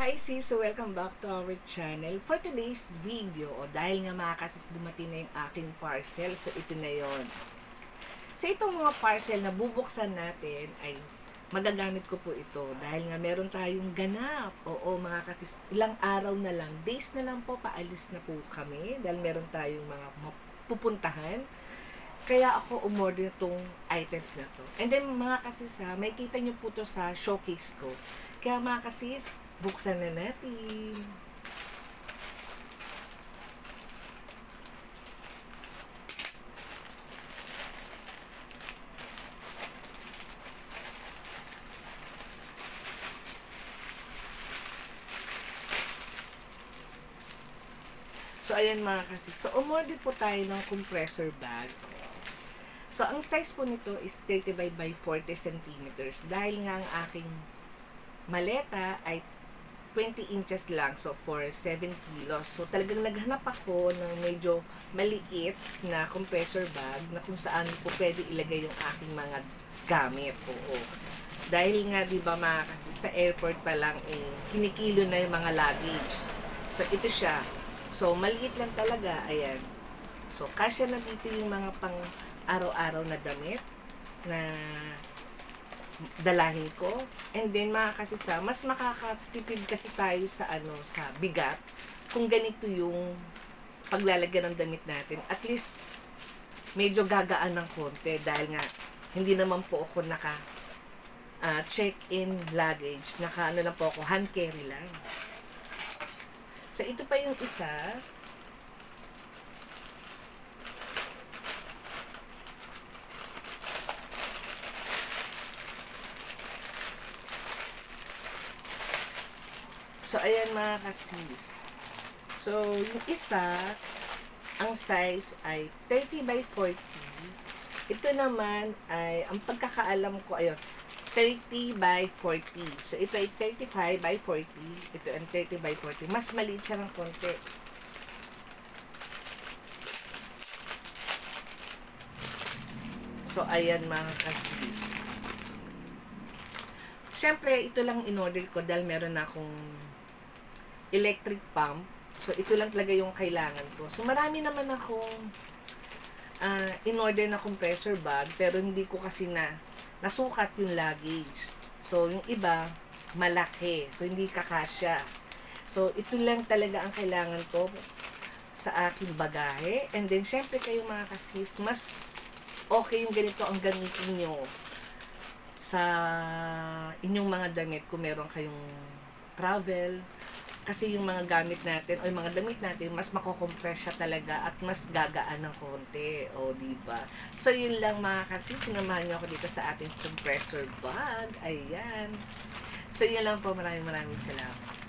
Hi sis! So welcome back to our channel. For today's video, dahil nga mga kasis dumating na yung aking parcel, so ito na yon. So itong mga parcel na bubuksan natin ay magagamit ko po ito dahil nga meron tayong ganap. Oo mga kasis, ilang araw na lang, days na lang po, paalis na po kami dahil meron tayong mga pupuntahan. Kaya ako umorder itong items na to. And then mga kasis may kita nyo po to sa showcase ko. Kaya mga kasis, buksan na natin. So, ayan mga kasis. So, umorder po tayo ng compressor bag. So, ang size po nito is 35 by 40 centimeters. Dahil nga ang aking maleta ay 20 inches lang. So, for 7 kilos. So, talagang naghanap ako ng medyo maliit na compressor bag na kung saan po pwede ilagay yung aking mga gamit. Oo. Dahil nga, di ba mga kasis, sa airport pa lang, kinikilo na yung mga luggage. So, ito siya. So, maliit lang talaga. Ayan. So, kasya na dito yung mga pang araw-araw na damit na dalahin ko. And then, mga kasisa, mas makakatipid kasi tayo sa sa bigat kung ganito yung paglalagyan ng damit natin. At least, medyo gagaan ng konti dahil nga, hindi naman po ako check-in luggage. Lang po ako, hand carry lang. So, ito pa yung isa. So, ayan mga kasis. So, yung isa, ang size ay 30 by 40. Ito naman ay, ang pagkakaalam ko, ayun, 30 by 40. So, ito ay 35 by 40. Ito ay 30 by 40. Mas maliit siya ng konti. So, ayan mga kasis. Siyempre, ito lang in-order ko dahil meron akong electric pump. So, ito lang talaga yung kailangan ko. So, marami naman akong in-order na compressor bag, pero hindi ko kasi nasukat yung luggage. So, yung iba, malaki. So, hindi kakasya. So, ito lang talaga ang kailangan ko sa aking bagahe. And then, syempre kayo mga kasis, mas okay yung ganito ang gamitin nyo sa inyong mga damit kung meron kayong travel. Kasi yung mga gamit natin o yung mga damit natin, mas makukompress siya talaga at mas gagaan ng konti. O, diba? So, yun lang mga kasi. Sinamahan niyo ako dito sa ating compressor bag. Ayan. So, yun lang po. Maraming salamat.